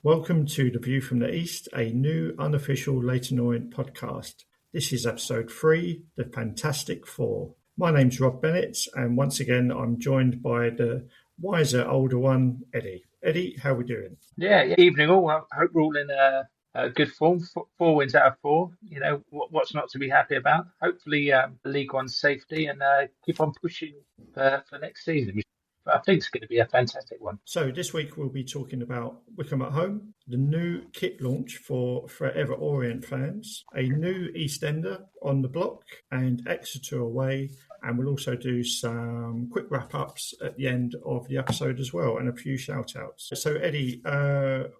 Welcome to The View from the East, a new unofficial Leyton Orient podcast. This is episode 3, The Fantastic Four. My name's Rob Bennett, and once again I'm joined by the wiser, older one, Eddie. Eddie, how are we doing? Yeah, evening all. I hope we're all in a good form. 4 wins out of 4. You know, what's not to be happy about? Hopefully, League One's safety and keep on pushing for next season. I think it's going to be a fantastic one. So this week we'll be talking about Wycombe at home, the new kit launch for Forever Orient fans, a new EastEnder on the block, and Exeter away. And we'll also do some quick wrap-ups at the end of the episode as well, and a few shout-outs. So, Eddie,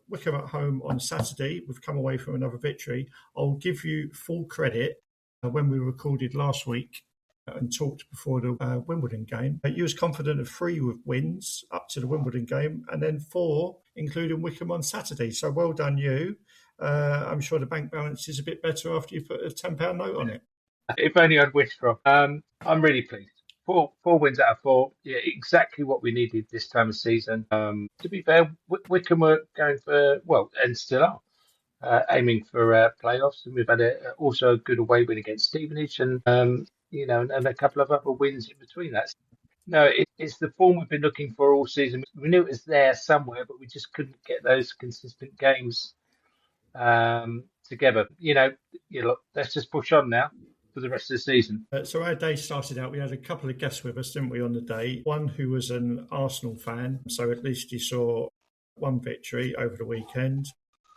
Wycombe at home on Saturday. We've come away from another victory. I'll give you full credit. When we recorded last week and talked before the Wimbledon game, you was confident of 3 wins up to the Wimbledon game, and then 4, including Wycombe on Saturday. So well done you. I'm sure the bank balance is a bit better after you put a £10 note on it. If only I'd wished, Rob. I'm really pleased. Four wins out of 4. Yeah, exactly what we needed this time of season. To be fair, Wycombe were going for, and still are, aiming for playoffs. And we've had also a good away win against Stevenage and a couple of other wins in between that. No, it's the form we've been looking for all season. We knew it was there somewhere, but we just couldn't get those consistent games together. Look, let's just push on now for the rest of the season. So our day started out, we had a couple of guests with us, didn't we, on the day? One who was an Arsenal fan, so at least he saw one victory over the weekend.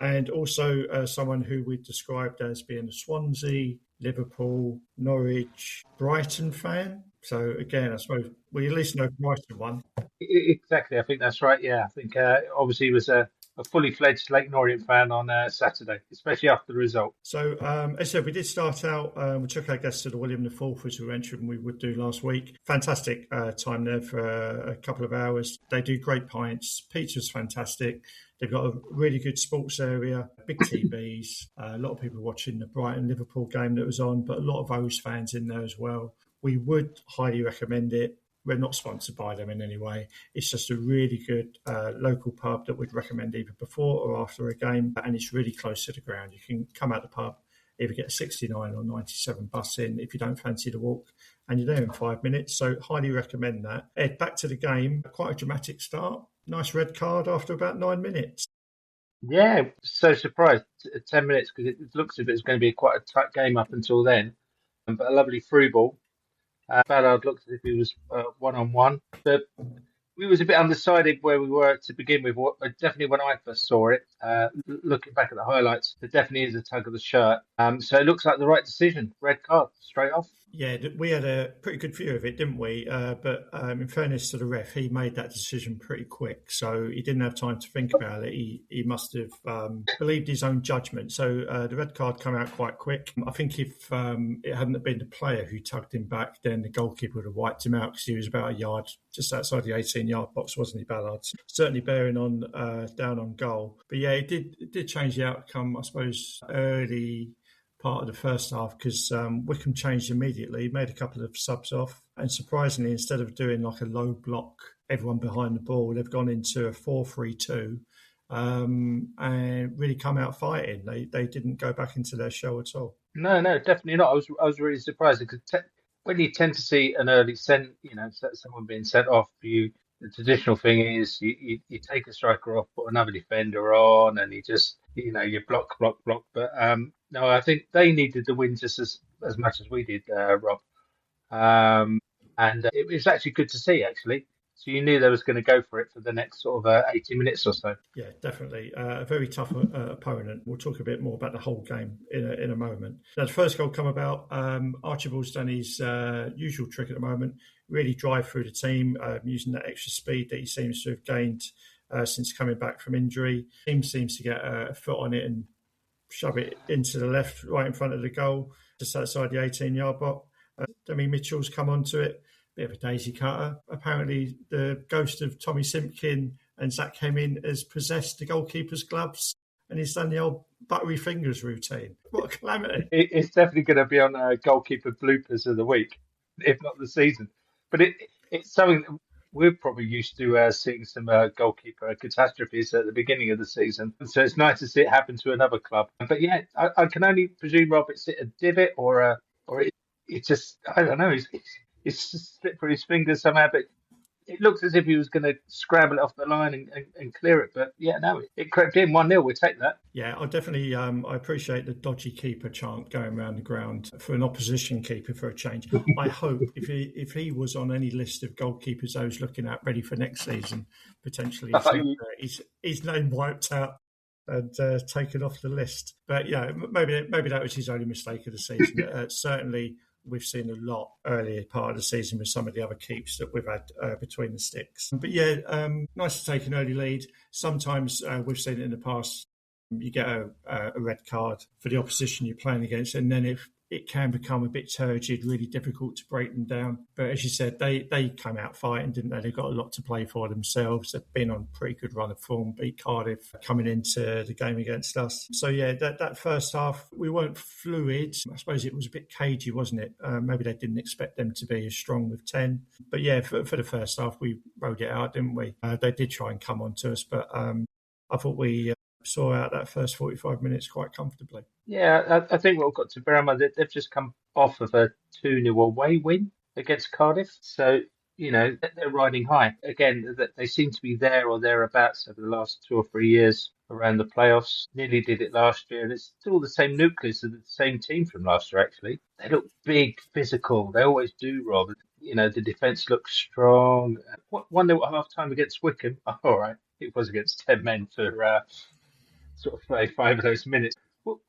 And also someone who we described as being a Swansea, Liverpool, Norwich, Brighton fan. So again, I suppose we at least know Brighton won. Exactly, I think that's right. Yeah, I think obviously he was a fully fledged Leyton Orient fan on Saturday, especially after the result. So, as I said, we did start out, we took our guests to the William IV, as we mentioned we would do last week. Fantastic time there for a couple of hours. They do great pints. Pizza's fantastic. They've got a really good sports area, big TVs, a lot of people watching the Brighton-Liverpool game that was on, but a lot of those fans in there as well. We would highly recommend it. We're not sponsored by them in any way. It's just a really good local pub that we'd recommend either before or after a game, and it's really close to the ground. You can come out the pub, either get a 69 or 97 bus in if you don't fancy the walk, and you're there in 5 minutes. So highly recommend that. Ed, back to the game. Quite a dramatic start. Nice red card after about 9 minutes. Yeah, so surprised at 10 minutes because it looks as if it's going to be quite a tight game up until then. But a lovely through ball. Ballard looked as if he was one-on-one. But we was a bit undecided where we were to begin with. Definitely when I first saw it, looking back at the highlights, there definitely is a tug of the shirt. So it looks like the right decision. Red card, straight off. Yeah, we had a pretty good view of it, didn't we? But in fairness to the ref, he made that decision pretty quick. So he didn't have time to think about it. He must have believed his own judgment. So the red card came out quite quick. I think if it hadn't been the player who tugged him back, then the goalkeeper would have wiped him out because he was about a yard just outside the 18-yard box, wasn't he, Ballard? Certainly bearing on down on goal. But yeah, it did change the outcome, I suppose, early part of the first half because Wycombe changed immediately, made a couple of subs off, and surprisingly, instead of doing like a low block, everyone behind the ball, they've gone into a 4-3-2 and really come out fighting. They didn't go back into their shell at all. No, definitely not. I was really surprised because when you tend to see an early someone being sent off, the traditional thing is you take a striker off, put another defender on, and you just you block. But no, I think they needed the win just as much as we did, Rob. And it was actually good to see, actually. So you knew they was going to go for it for the next sort of 80 minutes or so. Yeah, definitely. A very tough opponent. We'll talk a bit more about the whole game in a moment. Now, the first goal come about. Archibald's done his usual trick at the moment, really drive through the team, using that extra speed that he seems to have gained since coming back from injury. The team seems to get a foot on it and shove it into the left, right in front of the goal, just outside the 18-yard box. Demi Mitchell's come onto it. Bit of a daisy cutter. Apparently, the ghost of Tommy Simpkin and Zach Hemming has possessed the goalkeeper's gloves and he's done the old buttery fingers routine. What a calamity. It's definitely going to be on goalkeeper bloopers of the week, if not the season. But it's something we're probably used to seeing some goalkeeper catastrophes at the beginning of the season, so it's nice to see it happen to another club. But yeah, I can only presume Rob, it's a divot or it just I don't know. It's just slipped through his fingers somehow, but it looks as if he was going to scramble it off the line and clear it. But yeah, no, it crept in 1-0. We'll take that. Yeah, I definitely I appreciate the dodgy keeper chant going around the ground for an opposition keeper for a change. I hope if he was on any list of goalkeepers I was looking at ready for next season, potentially his name wiped out and taken off the list. But yeah, maybe that was his only mistake of the season. Certainly, we've seen a lot earlier part of the season with some of the other keeps that we've had between the sticks. But yeah, nice to take an early lead. Sometimes we've seen it in the past. You get a red card for the opposition you're playing against, and then if it can become a bit turgid, really difficult to break them down. But as you said, they came out fighting, didn't they? They've got a lot to play for themselves. They've been on a pretty good run of form, beat Cardiff coming into the game against us. So yeah, that first half, we weren't fluid. I suppose it was a bit cagey, wasn't it? Maybe they didn't expect them to be as strong with 10. But yeah, for the first half, we rode it out, didn't we? They did try and come on to us, but I thought we saw out that first 45 minutes quite comfortably. Yeah, I think what we've got to bear in mind that they've just come off of a 2-0 away win against Cardiff. So, they're riding high. Again, that they seem to be there or thereabouts over the last 2 or 3 years around the playoffs. Nearly did it last year, and it's still the same nucleus of the same team from last year, actually. They look big, physical. They always do, Rob. The defence looks strong. 1-0 at half time against Wycombe. Oh, all right. It was against 10 men for sort of 35 of those minutes. Well,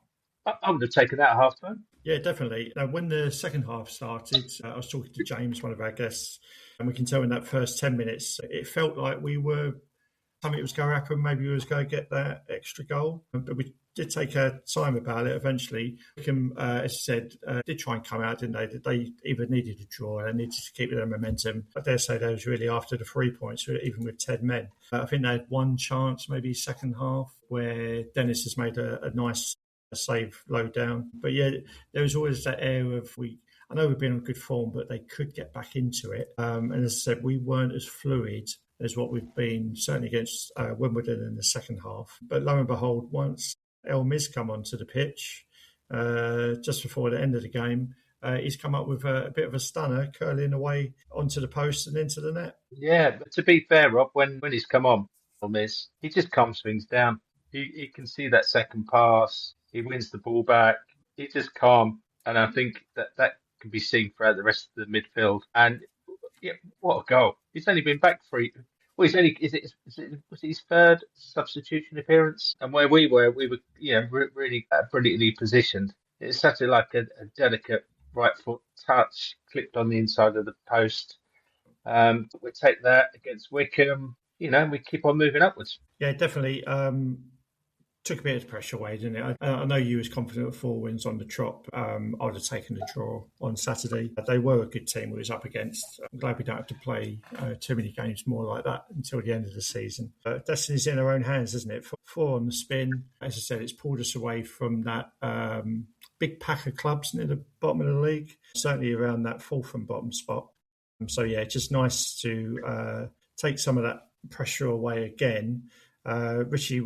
I would have taken that at half time. Yeah, definitely. Now, when the second half started, I was talking to James, one of our guests, and we can tell in that first 10 minutes, it felt like something was going to happen. Maybe we was going to get that extra goal. But we did take our time about it eventually. Wycombe, as I said, did try and come out, didn't they? They either needed a draw or they needed to keep their momentum. I dare say they was really after the 3 points, even with 10 men. I think they had one chance, maybe second half, where Dennis has made a nice save low down. But yeah, there was always that air of I know we've been on good form, but they could get back into it. And as I said, we weren't as fluid as what we've been, certainly against Wimbledon in the second half. But lo and behold, once El Miz come onto the pitch, just before the end of the game, he's come up with a bit of a stunner, curling away onto the post and into the net. Yeah, but to be fair, Rob, when he's come on, El Miz, he just calms things down. He can see that second pass. He wins the ball back. He's just calm. And I think that can be seen throughout the rest of the midfield. And yeah, what a goal! He's only been back for. Well, was it his third substitution appearance? And where we were, really brilliantly positioned. It's such a delicate right foot touch, clipped on the inside of the post. We take that against Wycombe. We keep on moving upwards. Yeah, definitely. Took a bit of pressure away, didn't it? I know you was confident of 4 wins on the trot. I would have taken the draw on Saturday. They were a good team we was up against. I'm glad we don't have to play too many games more like that until the end of the season. Destiny's in our own hands, isn't it? 4 on the spin. As I said, it's pulled us away from that big pack of clubs near the bottom of the league, certainly around that fourth and bottom spot. So yeah, it's just nice to take some of that pressure away again. Richie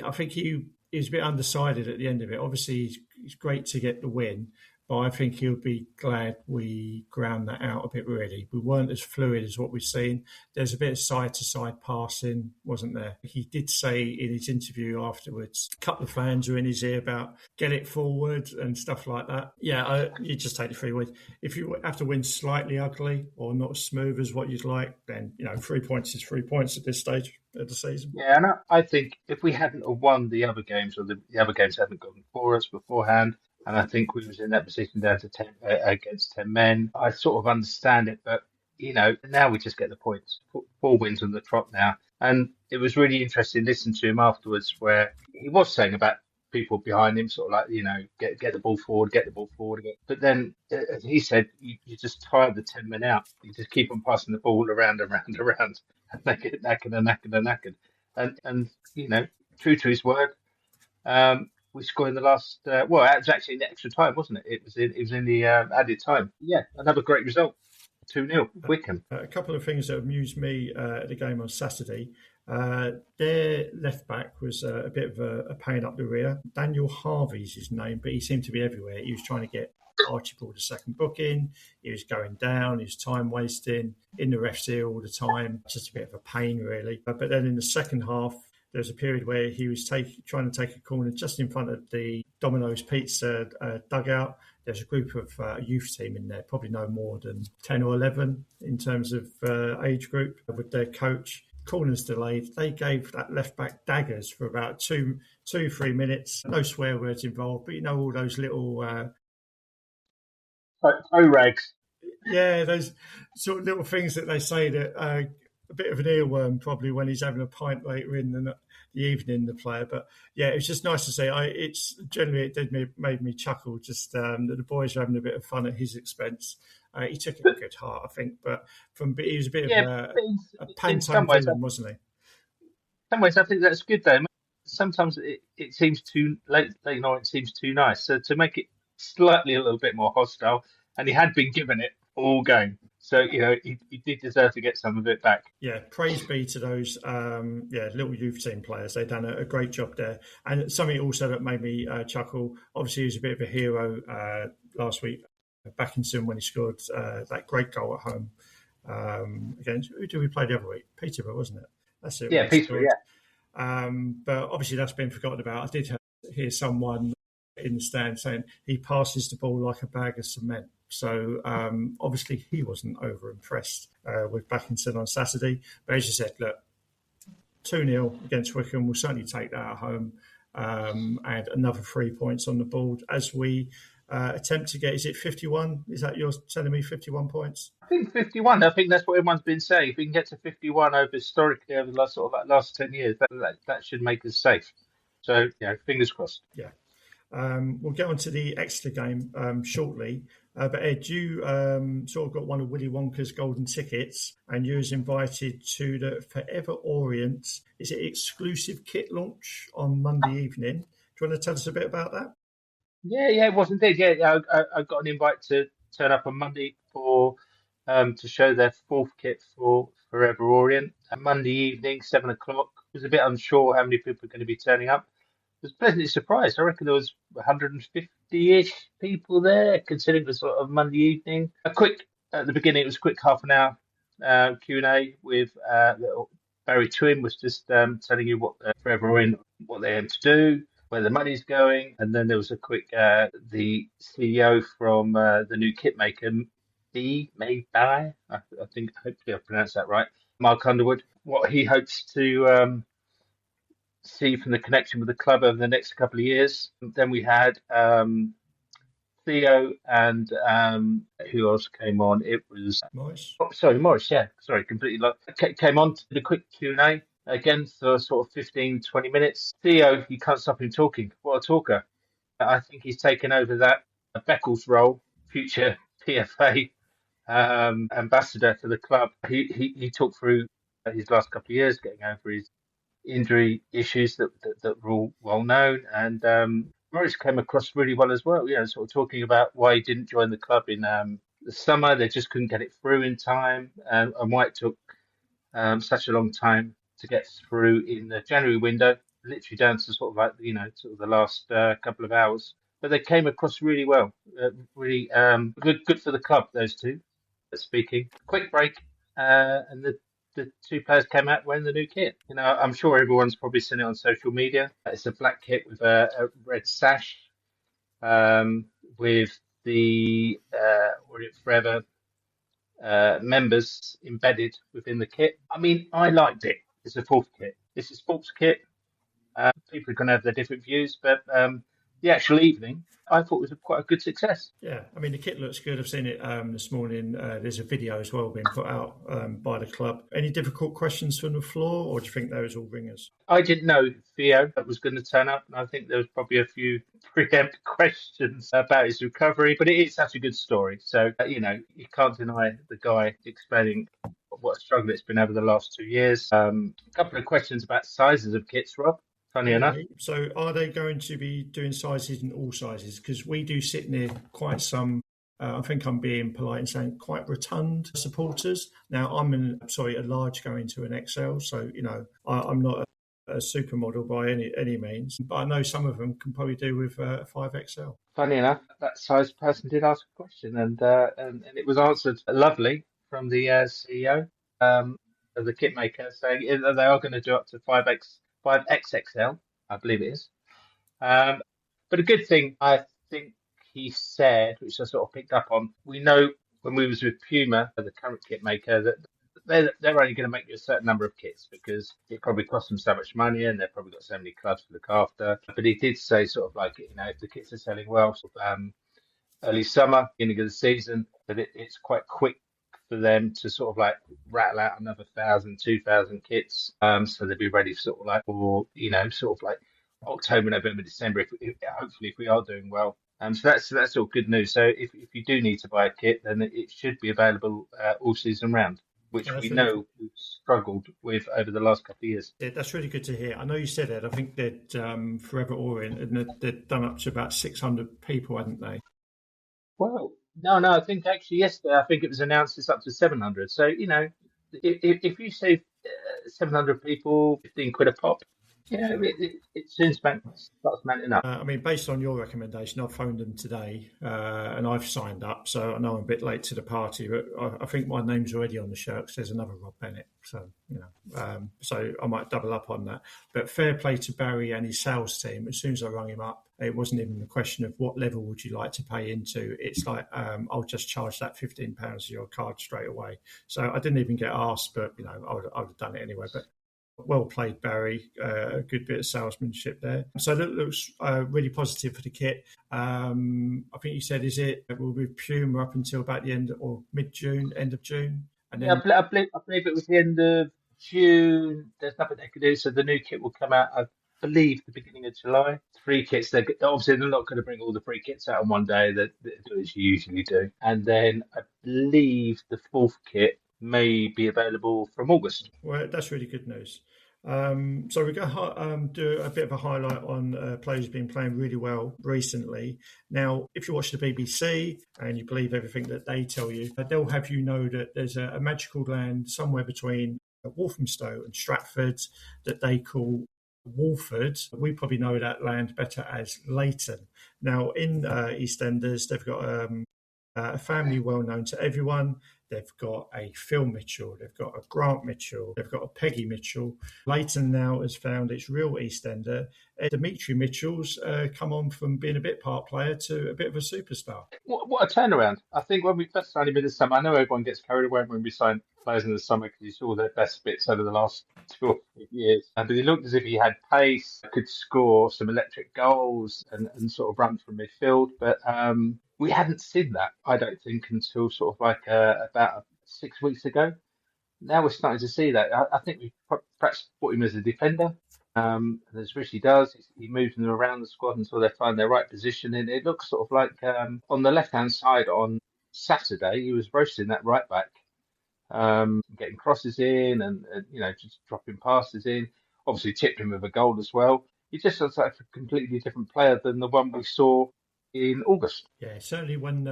I think he was a bit undecided at the end of it. Obviously, it's great to get the win, but I think he'll be glad we ground that out a bit, really. We weren't as fluid as what we've seen. There's a bit of side-to-side passing, wasn't there? He did say in his interview afterwards, a couple of fans were in his ear about get it forward and stuff like that. Yeah, you just take the 3 wins. If you have to win slightly ugly or not as smooth as what you'd like, then 3 points is 3 points at this stage of the season. Yeah, and I think if we hadn't have won the other games or the other games hadn't gone for us beforehand, and I think we was in that position down to 10 against 10 men, I sort of understand it. But now we just get the points. 4 wins on the trot now, and it was really interesting listening to him afterwards, where he was saying about people behind him, sort of like get the ball forward, get the ball forward again. But then, as he said, you just tire the 10 men out. You just keep on passing the ball around, and they get knackered. And true to his word. We scored in the last. It was actually in the extra time, wasn't it? It was in the added time. Yeah, another great result. 2-0, Wycombe. A couple of things that amused me at the game on Saturday. Their left back was a bit of a pain up the rear. Daniel Harvey's his name, but he seemed to be everywhere. He was trying to get Archibald a second booking. He was going down. He was time wasting in the ref's ear all the time. Just a bit of a pain, really. But then in the second half, there was a period where he was trying to take a corner just in front of the Domino's Pizza dugout. There's a group of youth team in there, probably no more than 10 or 11 in terms of age group, with their coach. Corners delayed. They gave that left back daggers for about 3 minutes. No swear words involved, but all those little rags. Yeah, those sort of little things that they say that a bit of an earworm probably when he's having a pint later in the evening, the player. But yeah, it was just nice to see. It made me chuckle just that the boys were having a bit of fun at his expense. He took it with good heart, I think. But he was a bit of a pantomime villain, wasn't he? In some ways, I think that's good though. Sometimes it seems too late night. It seems too nice. So to make it slightly a little bit more hostile, and he had been given it all game. So, he did deserve to get some of it back. Yeah, praise be to those little youth team players. They've done a great job there. And something also that made me chuckle, obviously he was a bit of a hero last week, Backinson, when he scored that great goal at home against, who did we play the other week? Peterborough, wasn't it? That's it. Yeah, Peterborough, yeah. But obviously that's been forgotten about. I did hear someone in the stand saying he passes the ball like a bag of cement. So obviously he wasn't over impressed with Backinson on Saturday. But as you said, look, 2-0 against Wycombe, we'll certainly take that at home. And another 3 points on the board as we attempt to get, is it 51? Is that you're telling me 51 points? I think 51. I think that's what everyone's been saying. If we can get to 51 historically over the last 10 years, that should make us safe. So, fingers crossed. Yeah. We'll get on to the Exeter game shortly. But Ed, you sort of got one of Willy Wonka's golden tickets, and you was invited to the Forever Orient. Is it exclusive kit launch on Monday evening? Do you want to tell us a bit about that? Yeah, it was indeed. Yeah, I got an invite to turn up on Monday to show their fourth kit for Forever Orient. Monday evening, 7:00. I was a bit unsure how many people were going to be turning up. Was pleasantly surprised. I reckon there was 150-ish people there, considering the sort of Monday evening. At the beginning, it was a quick half an hour Q&A with little Barry Twin was just telling you what Forever Orient, what they aim to do, where the money's going, and then there was a quick the CEO from the new kit maker, I think hopefully I pronounced that right, Mark Underwood, what he hopes to see from the connection with the club over the next couple of years. Then we had Theo and who else came on? It was Morris. Morris. Yeah, sorry, completely came on to the quick Q&A again for sort of 15-20 minutes. Theo, you can't stop him talking. What a talker! I think he's taken over that Beckles role, future PFA ambassador for the club. He talked through his last couple of years, getting over his injury issues that were all well known, and Morris came across really well as well. Sort of talking about why he didn't join the club in the summer. They just couldn't get it through in time, and why it took such a long time to get through in the January window, literally down to sort of the last couple of hours. But they came across really well, really good for the club. Those two, speaking. Quick break, and the two players came out wearing the new kit. I'm sure everyone's probably seen it on social media. It's a black kit with a red sash, with the Orient Forever members embedded within the kit. I mean, I liked it. It's a fourth kit. It's a sports kit. People are going to have their different views, but the actual evening, I thought was quite a good success. Yeah, I mean, the kit looks good. I've seen it this morning. There's a video as well being put out by the club. Any difficult questions from the floor, or do you think those all ringers? I didn't know Theo was going to turn up, and I think there was probably a few preempt questions about his recovery, but it is such a good story. So, you can't deny the guy explaining what a struggle it's been over the last 2 years. A couple of questions about sizes of kits, Rob. Funny enough. So are they going to be doing sizes in all sizes? Because we do sit near quite some I think I'm being polite and saying quite rotund supporters. Now, a large going to an XL, so I'm not a supermodel by any means, but I know some of them can probably do with a 5XL. Funny enough, that size person did ask a question, and it was answered lovely from the CEO of the kit maker, saying they are going to do up to 5XXL, I believe it is. Um, but a good thing, I think he said, which I sort of picked up on, we know when we was with Puma, the current kit maker, that they're only going to make you a certain number of kits because it probably costs them so much money and they've probably got so many clubs to look after. But he did say sort of like, if the kits are selling well, sort of, early summer, beginning of the season, that it's quite quick for them to sort of like rattle out another 1,000, 2,000 kits. So they'll be ready sort of like for, sort of like October, November, December, hopefully if we are doing well. So that's all good news. So if you do need to buy a kit, then it should be available all season round, which Yeah, we that's really know we've struggled with over the last couple of years. yeah, that's really good to hear. I know you said that. I think that Forever Orient and they'd done up to about 600 people, hadn't they? Well, no, I think actually yesterday, I think it was announced it's up to 700. So, if you save 700 people, 15 quid a pop, it soon starts mounting up. I mean, based on your recommendation, I've phoned them today and I've signed up. So I know I'm a bit late to the party, but I think my name's already on the shirt because there's another Rob Bennett. So, so I might double up on that. But fair play to Barry and his sales team. As soon as I rung him up, it wasn't even a question of what level would you like to pay into. It's like, I'll just charge that £15 of your card straight away. So I didn't even get asked, but, I would have done it anyway. But well played, Barry. A good bit of salesmanship there. So that looks really positive for the kit. I think you said, will be Puma up until about the end or mid-June, end of June? And Yeah, then I believe it was the end of June. There's nothing they could do, so the new kit will come out, I believe, the beginning of July. Three kits. Obviously they're not going to bring all the free kits out on one day. They do as you usually do, and then I believe the fourth kit may be available from August. well, that's really good news. So we're going to do a bit of a highlight on players who've been playing really well recently. Now, if you watch the BBC and you believe everything that they tell you, they'll have you know that there's a magical land somewhere between Walthamstow and Stratford that they call Walford. We probably know that land better as Leighton. Now, in EastEnders, they've got a family well known to everyone. They've got a Phil Mitchell, they've got a Grant Mitchell, they've got a Peggy Mitchell. Leighton now has found its real EastEnder. Dimitri Mitchell's come on from being a bit part player to a bit of a superstar. What a turnaround! I think when we first signed him in the summer, I know everyone gets carried away when we sign players in the summer because you saw their best bits over the last 2 or 3 years. But he looked as if he had pace, could score some electric goals, and sort of run from midfield. But we hadn't seen that, I don't think, until sort of like about 6 weeks ago. Now we're starting to see that. I think we perhaps bought him as a defender. As Rishi does, he moves them around the squad until they find their right position. And it looks sort of like on the left-hand side on Saturday, he was roasting that right back, getting crosses in and just dropping passes in. Obviously, tipped him with a goal as well. He just looks like a completely different player than the one we saw in August. Yeah, certainly when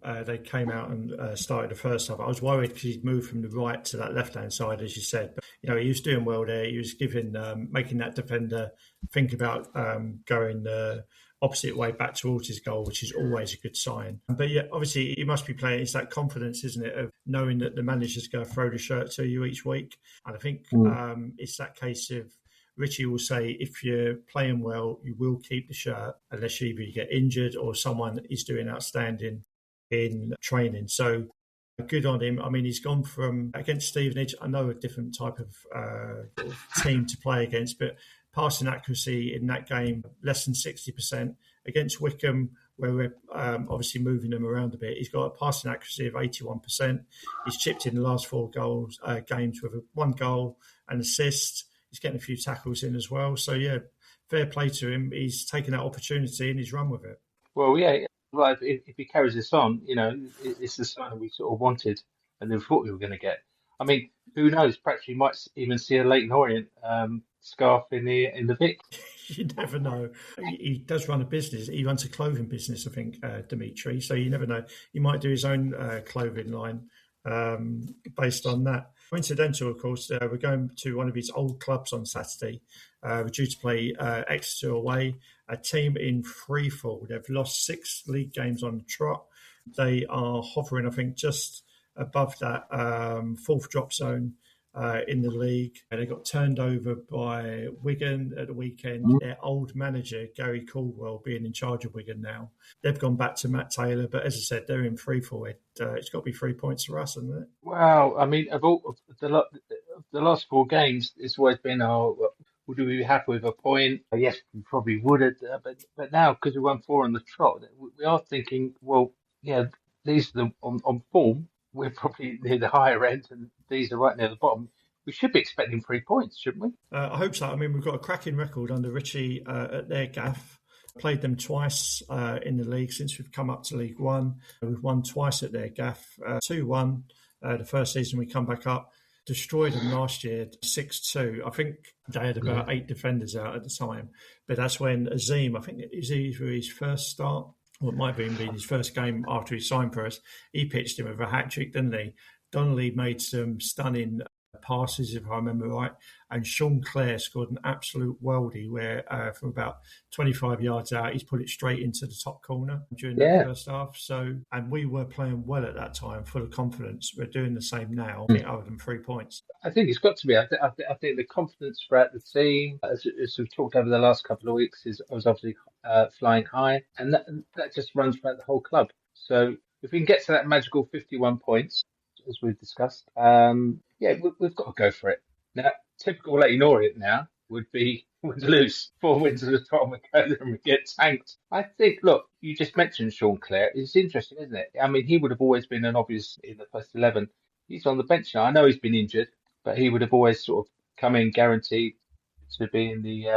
they came out and started the first half, I was worried because he'd moved from the right to that left-hand side, as you said. But, he was doing well there. He was making that defender think about going the opposite way back towards his goal, which is always a good sign. But yeah, obviously he must be playing. It's that confidence, isn't it, of knowing that the manager's going to throw the shirt to you each week. And I think it's that case of Richie will say, if you're playing well, you will keep the shirt unless either you get injured or someone is doing outstanding in training. So good on him. I mean, he's gone from against Stevenage. I know a different type of team to play against, but passing accuracy in that game, less than 60%. Against Wycombe, where we're obviously moving them around a bit, he's got a passing accuracy of 81%. He's chipped in the last four games with one goal and assist. He's getting a few tackles in as well. So, yeah, fair play to him. He's taken that opportunity and he's run with it. Well, yeah, well, if he carries this on, it's the sign we sort of wanted and then thought we were going to get. I mean, who knows? Perhaps we might even see a Leighton Orient scarf in the Vic. You never know. He does run a business. He runs a clothing business, I think, Dimitri. So you never know. He might do his own clothing line based on that. Coincidental, of course, we're going to one of his old clubs on Saturday. We're due to play Exeter away, a team in free fall. They've lost 6 league games on the trot. They are hovering, I think, just above that fourth drop zone in the league. They got turned over by Wigan at the weekend. Their old manager, Gary Caldwell, being in charge of Wigan now. They've gone back to Matt Taylor, but as I said, they're in free fall. It's got to be 3 points for us, hasn't it? Well, I mean, of the last 4 games, it's always been, oh, would we be happy with a point? Yes, we probably would have, but now because we won 4 on the trot, we are thinking, well, yeah, these are on form. We're probably near the higher end, and these are right near the bottom. We should be expecting 3 points, shouldn't we? I hope so. I mean, we've got a cracking record under Richie at their gaff. Played them twice in the league since we've come up to League One. We've won twice at their gaff, 2-1 the first season we come back up. Destroyed them last year, 6-2. I think they had about 8 defenders out at the time. But that's when Azim, I think it was either his first start, or it might have even been his first game after he signed for us. He pitched him with a hat-trick, didn't he? Donnelly made some stunning passes, if I remember right, and Sean Clare scored an absolute worldie where from about 25 yards out he's put it straight into the top corner during that first half. So, and we were playing well at that time, full of confidence. We're doing the same now, I think, other than 3 points. I think it's got to be. I think the confidence throughout the team, as we've talked over the last couple of weeks, was obviously flying high, and that just runs throughout the whole club. So if we can get to that magical 51 points, as we've discussed, we've got to go for it. Now, typical Leyton Orient now would lose 4 wins at a time and go there and get tanked. I think, look, you just mentioned Sean Clare. It's interesting, isn't it? I mean, he would have always been an obvious in the first 11. He's on the bench now. I know he's been injured, but he would have always sort of come in guaranteed to be in the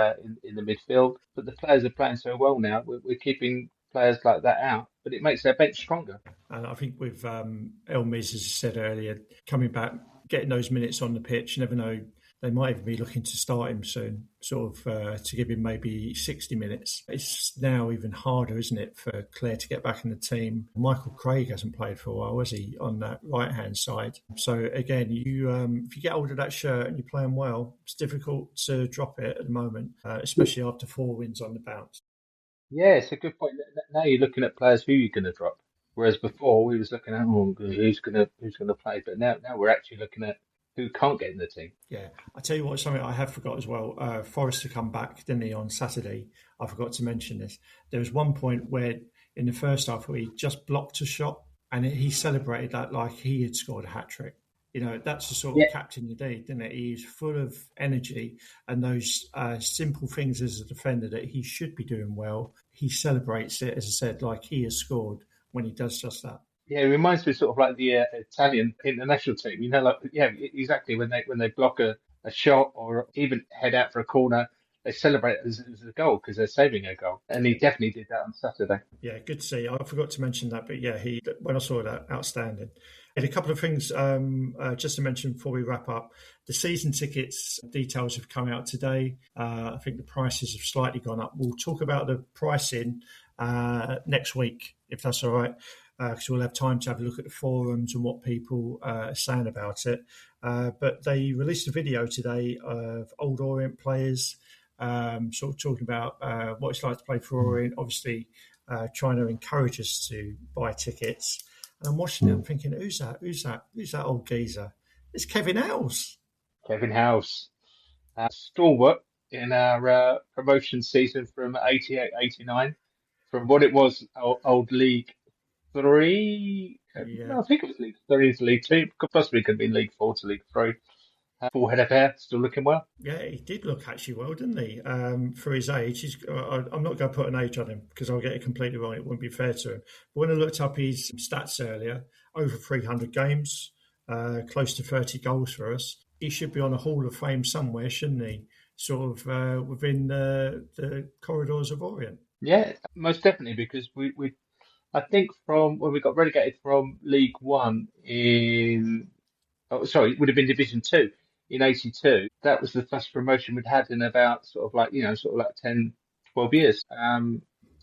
in the midfield. But the players are playing so well now. We're keeping players like that out, but it makes their bench stronger. And I think with Elmis, as I said earlier, coming back, getting those minutes on the pitch, you never know, they might even be looking to start him soon, sort of to give him maybe 60 minutes. It's now even harder, isn't it, for Claire to get back in the team. Michael Craig hasn't played for a while, has he, on that right-hand side? So again, if you get hold of that shirt and you're playing well, it's difficult to drop it at the moment, especially after 4 wins on the bounce. Yeah, it's a good point. Now you're looking at players who you're going to drop, whereas before we was looking at who's going to play. But now we're actually looking at who can't get in the team. Yeah, I tell you what, something I have forgot as well. Forrester come back, didn't he, on Saturday? I forgot to mention this. There was one point where in the first half where he just blocked a shot and he celebrated that like he had scored a hat trick. You know, that's the sort of captain you need, didn't it? He's full of energy and those simple things as a defender that he should be doing well. He celebrates it, as I said, like he has scored when he does just that. Yeah, it reminds me sort of like the Italian international team. You know, like exactly when they block a shot or even head out for a corner, they celebrate it as a goal because they're saving a goal. And he definitely did that on Saturday. Yeah, good to see. I forgot to mention that, but yeah, when I saw that, outstanding. And a couple of things just to mention before we wrap up. The season tickets details have come out today. I think the prices have slightly gone up. We'll talk about the pricing next week, if that's all right, because we'll have time to have a look at the forums and what people are saying about it. But they released a video today of old Orient players sort of talking about what it's like to play for Orient, obviously trying to encourage us to buy tickets. And I'm watching it, I'm thinking, who's that? Who's that old geezer? It's Kevin House. Kevin House, stalwart in our promotion season from 88-89, from what it was old League 3. No, I think it was League 3 to League 2. Possibly could have been League 4 to League 3. Full head of hair, still looking well. Yeah, he did look actually well, didn't he? For his age, I'm not going to put an age on him because I'll get it completely wrong. It wouldn't be fair to him. But when I looked up his stats earlier, over 300 games, close to 30 goals for us. He should be on a Hall of Fame somewhere, shouldn't he? Sort of within the corridors of Orient. Yeah, most definitely, because we I think from when we got relegated from League 1 it would have been Division 2 in 82. that was the first promotion we'd had in about sort of like 10, 12 years.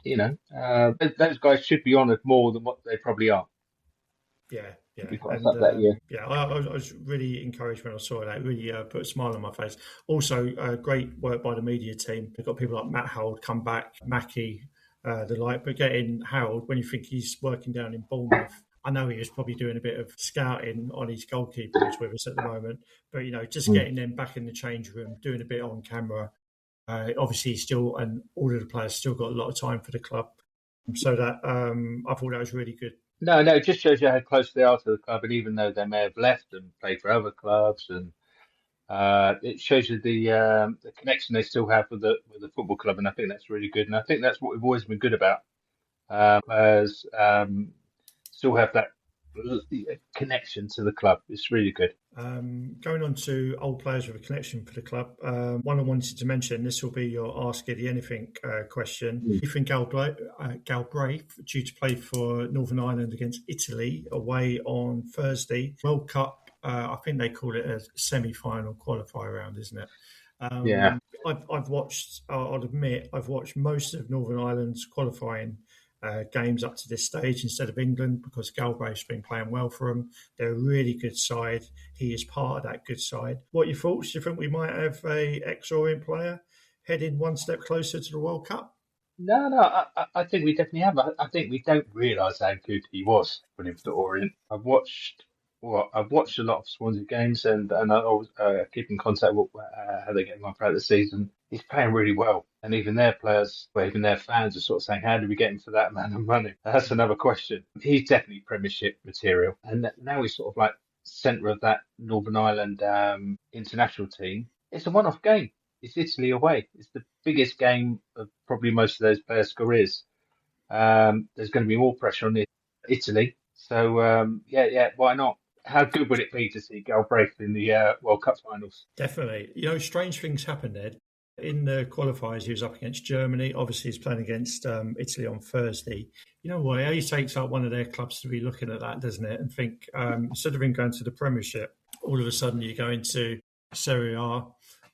Those guys should be honoured more than what they probably are Yeah, to yeah, be classed and up that year. yeah, I was really encouraged when I saw that. It really put a smile on my face. Also, great work by the media team. They've got people like Matt Howard come back, Mackie, the like, but getting Howard when you think he's working down in Bournemouth. I know he was probably doing a bit of scouting on his goalkeeper who's with us at the moment, but just getting them back in the change room, doing a bit on camera. Obviously, he's still, and all of the players still got a lot of time for the club, so that I thought that was really good. No, it just shows you how close they are to the club, and even though they may have left and played for other clubs, and it shows you the connection they still have with the football club, and I think that's really good. And I think that's what we've always been good about. Players still have that connection to the club. It's really good. Going on to old players with a connection for the club, one I wanted to mention, this will be your Ask Eddie Anything question. Ethan Galbraith, due to play for Northern Ireland against Italy away on Thursday. World Cup, I think they call it a semi-final qualifier round, isn't it? Yeah. I've watched, I'll admit, I've watched most of Northern Ireland's qualifying games up to this stage instead of England because Galbraith's been playing well for them. They're a really good side. He is part of that good side. What are your thoughts? Do you think we might have a ex-Orient player heading one step closer to the World Cup? No, I think we definitely have. I think we don't realise how good he was when he was at Orient. I've watched a lot of Swansea games, and I always keep in contact with how they're getting on throughout the season. He's playing really well, and even their players, or even their fans, are sort of saying, "How did we get him for that amount of money?" That's another question. He's definitely Premiership material, and now he's sort of like centre of that Northern Ireland international team. It's a one-off game. It's Italy away. It's the biggest game of probably most of those players' careers. There's going to be more pressure on Italy. So, yeah, why not? How good would it be to see Galbraith in the World Cup finals? Definitely. Strange things happened, Ed. In the qualifiers, he was up against Germany. Obviously, he's playing against Italy on Thursday. You know what? It only takes up one of their clubs to be looking at that, doesn't it? And think, instead of him going to the Premiership, all of a sudden you go into Serie A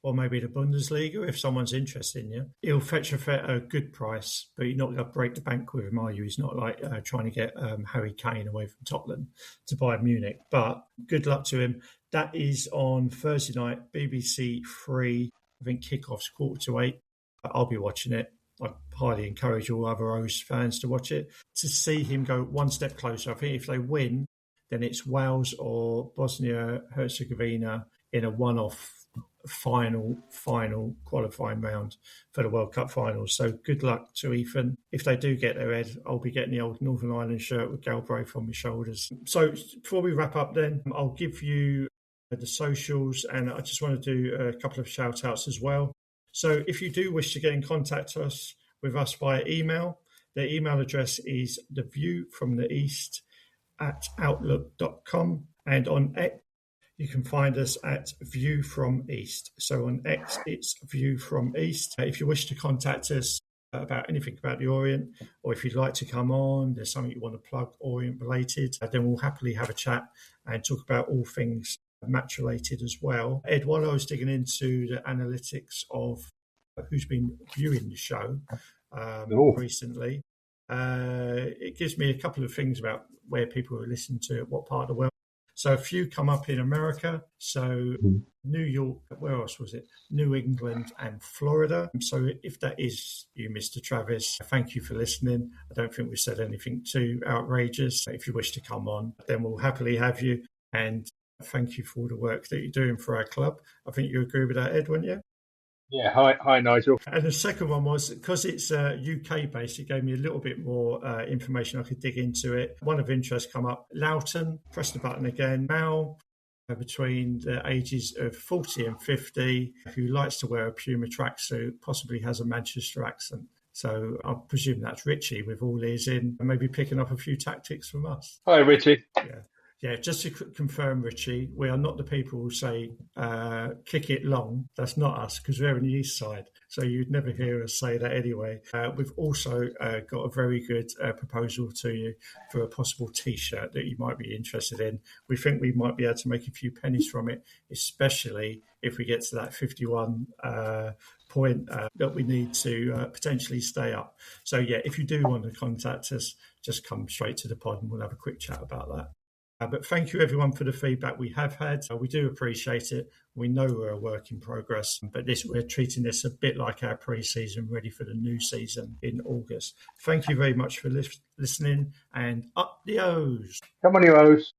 or maybe the Bundesliga if someone's interested in you. He'll fetch a good price, but you're not going to break the bank with him, are you? He's not like trying to get Harry Kane away from Tottenham to Bayern Munich. But good luck to him. That is on Thursday night, BBC 3. I think kickoff's 7:45. I'll be watching it. I highly encourage all other O's fans to watch it. To see him go one step closer, I think if they win, then it's Wales or Bosnia-Herzegovina in a one-off final qualifying round for the World Cup finals. So good luck to Ethan. If they do get their head, I'll be getting the old Northern Ireland shirt with Galbraith on my shoulders. So before we wrap up then, I'll give you the socials, and I just want to do a couple of shout outs as well. So if you do wish to get in contact with us via email, the email address is theviewfromtheeast@outlook.com, and on X you can find us at View From East. So on X it's View From East. If you wish to contact us about anything about the Orient, or if you'd like to come on, there's something you want to plug Orient related, then we'll happily have a chat and talk about all things match related as well. Ed, while I was digging into the analytics of who's been viewing the show recently, it gives me a couple of things about where people are listening to, what part of the world. So a few come up in America. So New York, where else was it? New England and Florida. So if that is you, Mr. Travis, thank you for listening. I don't think we said anything too outrageous. If you wish to come on, then we'll happily have you. And thank you for all the work that you're doing for our club. I think you agree with that, Ed, wouldn't you? Yeah, hi, Nigel. And the second one was, because it's UK based, it gave me a little bit more information. I could dig into it. One of interest come up. Loughton, press the button again. Now, between the ages of 40 and 50, who likes to wear a Puma tracksuit, possibly has a Manchester accent. So I presume that's Richie with all his in, and maybe picking up a few tactics from us. Hi, Richie. Yeah. Yeah, just to confirm, Richie, we are not the people who say kick it long. That's not us, because we're on the east side. So you'd never hear us say that anyway. We've also got a very good proposal to you for a possible T-shirt that you might be interested in. We think we might be able to make a few pennies from it, especially if we get to that 51 point that we need to potentially stay up. So yeah, if you do want to contact us, just come straight to the pod and we'll have a quick chat about that. But thank you, everyone, for the feedback we have had. We do appreciate it. We know we're a work in progress, but we're treating this a bit like our pre-season, ready for the new season in August. Thank you very much for listening, and up the O's. Come on, you O's.